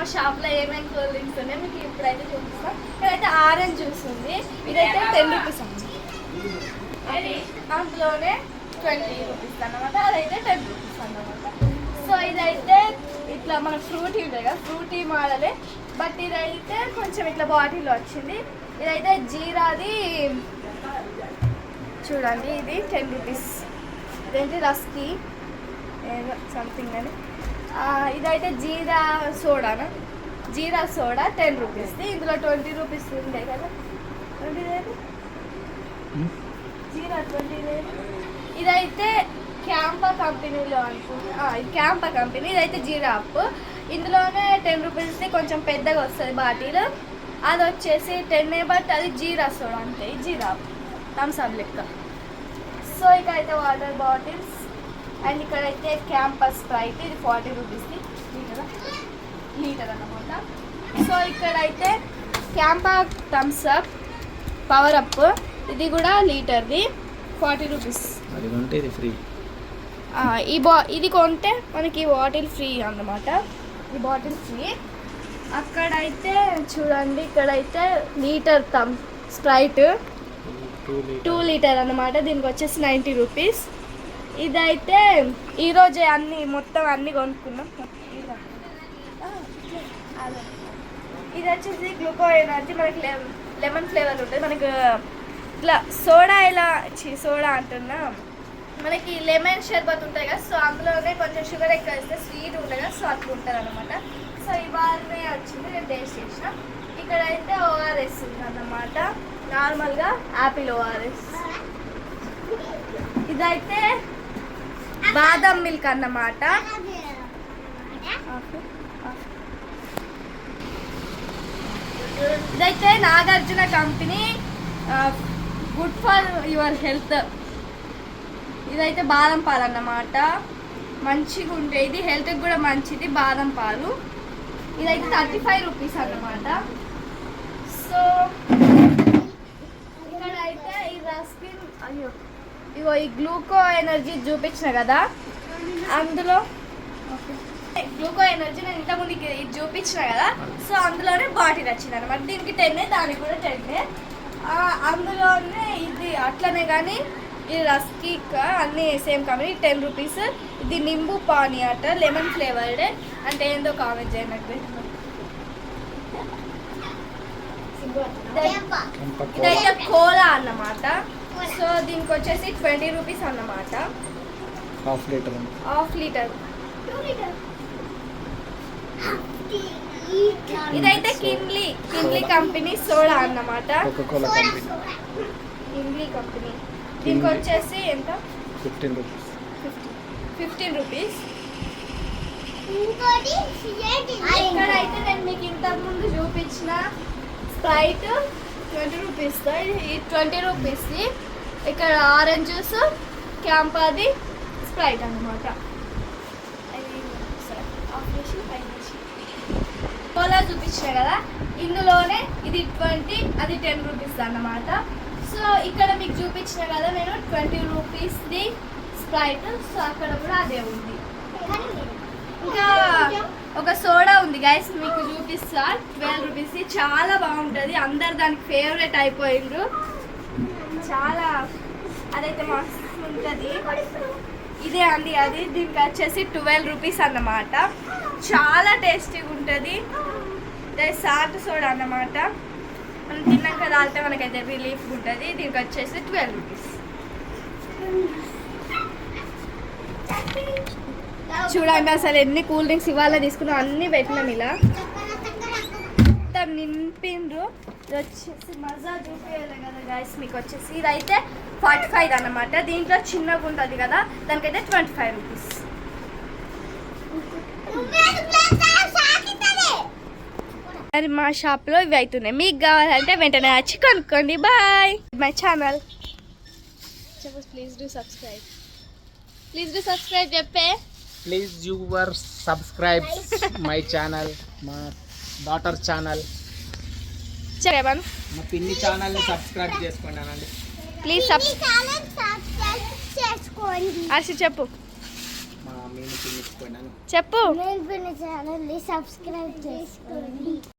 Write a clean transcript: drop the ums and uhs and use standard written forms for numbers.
మా షాప్లో ఏమేమి కూల్ డ్రింక్స్ ఉన్నాయి మీకు ఇప్పుడైతే చూపిస్తాం. ఇక్కడైతే ఆరెంజ్ జ్యూస్ ఉంది, ఇదైతే 10 రూపీస్ అండి. అందులోనే 20 రూపీస్ అన్నమాట, అదైతే 10 రూపీస్ అన్నమాట. సో ఇదైతే ఇట్లా మన ఫ్రూటీ ఉంటాయి కదా, ఫ్రూటీ మోడలే, బట్ ఇదైతే కొంచెం ఇట్లా బాటిల్లో వచ్చింది. ఇదైతే జీరాది చూడండి, ఇది 10 రూపీస్. ఇదేంటి రస్కీ ఏదో సంథింగ్ అని. ఇదైతే జీరా సోడానా, జీరా సోడా 10 రూపీస్ది. ఇందులో 20 రూపీస్ ఉండే కదా, 20 లేదు జీరా 20 లేదు. ఇదైతే క్యాంపా కంపెనీలో అనుకుంటా, ఇది క్యాంపా కంపెనీ. ఇదైతే జీరా అప్, ఇందులోనే 10 రూపీస్ది కొంచెం పెద్దగా వస్తుంది బాటిల్, అది వచ్చేసి 10, బట్ అది జీరా సోడా అంతే, జీరా అప్ థమ్స్ అప్ లెక్క. సో ఇక్కడైతే వాటర్ బాటిల్స్, అండ్ ఇక్కడైతే క్యాంపస్ స్ప్రైట్, ఇది 40 రూపీస్ది లీటర్ అన్నమాట. సో ఇక్కడైతే Campa Thums Up power up, ఇది కూడా లీటర్ది 40 రూపీస్. ఇది ఫ్రీ. ఇది కొంటే మనకి బాటిల్ ఫ్రీ అన్నమాట, ఈ బాటిల్ ఫ్రీ. అక్కడైతే చూడండి, ఇక్కడైతే లీటర్ స్ప్రైట్ 2 లీటర్ అన్నమాట, దీనికి వచ్చేసి 90 రూపీస్. ఇదైతే ఈరోజే మొత్తం అన్నీ కొనుక్కున్నాం. ఇది వచ్చేసి గ్లూకో ఎనర్జీ, మనకి లెమన్ ఫ్లేవర్ ఉంటుంది. మనకు ఇట్లా సోడా సోడా అంటున్నా, మనకి లెమన్ షర్బత్ ఉంటాయి కదా, సో అందులోనే కొంచెం షుగర్ ఎక్కువ వేస్తే స్వీట్ ఉంటుంది కదా, సో అట్లా ఉంటుంది అనమాట. సో ఇవాళనే వచ్చింది, నేను టేస్ట్ చేసిన. ఇక్కడైతే ఓఆర్ఎస్ ఉంది అన్నమాట, నార్మల్గా యాపిల్ ఓఆర్ఎస్. ఇదైతే బాదం మిల్క్ అన్నమాట. ఇదైతే Nagarjuna company, good for your health. ఇదైతే బాదం పాలు అన్నమాట, మంచిగా ఉంటాయి, ఇది హెల్త్కి కూడా మంచిది బాదం పాలు. ఇదైతే 35 రూపీస్ అన్నమాట. సో ఇక్కడైతే ఈ రస్కిన్, ఇగో ఈ గ్లూకో ఎనర్జీ చూపించిన కదా, అందులో గ్లూకో ఎనర్జీ నేను ఇంతకుముందు ఇది చూపించిన కదా, సో అందులోనే బాటిల్ వచ్చింది అనమాట. దీనికి 10, దానికి కూడా 10. అందులోనే ఇది అట్లనే, కానీ ఇది రస్కీ అన్నీ సేమ్ కంపెనీ 10 రూపీస్. ఇది నింబు పానీ అట, లెమన్ ఫ్లేవర్డ్, అంటే ఏందో కామెంట్ చేయనట్టు. ఇదైతే కోలా అన్నమాట. సో దీనికి వచ్చేసి 20 రూపీస్ అన్నమాట, హాఫ్ లీటర్. ఇదైతే కిన్లీ కంపెనీ సోడా అన్నమాట, కిన్లీ కంపెనీ. దీనికి వచ్చేసి ఎంత, 15 రూపీస్. ఇక్కడైతే నేను మీకు ఇంతకుముందు చూపించిన స్ప్రైట్ 20 రూపీస్, ఈ 20 రూపీస్ది. ఇక్కడ ఆరెంజ్ జ్యూస్, క్యాంపాది స్ప్రైట్ అన్నమాట. కోలా చూపించిన కదా, ఇందులోనే ఇది 20, అది 10 రూపీస్ అన్నమాట. సో ఇక్కడ మీకు చూపించిన కదా నేను 20 రూపీస్ది స్ప్రైట్, సో అక్కడ కూడా అదే ఉంది. ఇంకా ఒక సోడా ఉంది గైస్, మీకు చూపిస్తా, 12 రూపీస్, చాలా బాగుంటుంది, అందరు దానికి ఫేవరెట్ అయిపోయిండ్రు, చాలా అదైతే మస్తు ఉంటుంది. ఇదే అండి అది, దీనికి వచ్చేసి 12 రూపీస్ అన్నమాట, చాలా టేస్టీగా ఉంటుంది. సాల్ట్ సోడా అన్నమాట, మనం తిన్నాక తాగితే మనకైతే రిలీఫ్ ఉంటుంది. దీనికి వచ్చేసి 12 రూపీస్. చూడండి అసలు ఎన్ని కూల్ డ్రింక్స్ ఇవాళ తీసుకున్నాం, అన్నీ పెట్టినాం ఇలా మొత్తం నింపిండ్రు. ఇది వచ్చేసి మజా చూపించాలి కదా గైస్, మీకు వచ్చేసి ఇదైతే 45 అన్నమాట. దీంట్లో చిన్నగా ఉంటుంది కదా, దానికైతే 25 రూపీస్. మరి మా షాప్లో ఇవి అవుతున్నాయి, మీకు కావాలంటే వెంటనే వచ్చి కొనుక్కోండి. Bye. My channel please do subscribe, చెప్పే please your subscribe my channel, మా డాటర్ ఛానల్, చెప్పను మా పిన్ని ఛానల్ని సబ్స్క్రైబ్ చేసుకోండి అనండి ప్లీజ్. అర్షి చెప్పు. మా మమ్మీని తినిచ్చిపోయినాను. చెప్పు. నేను ఛానల్ని సబ్స్క్రైబ్ చేసుకోండి.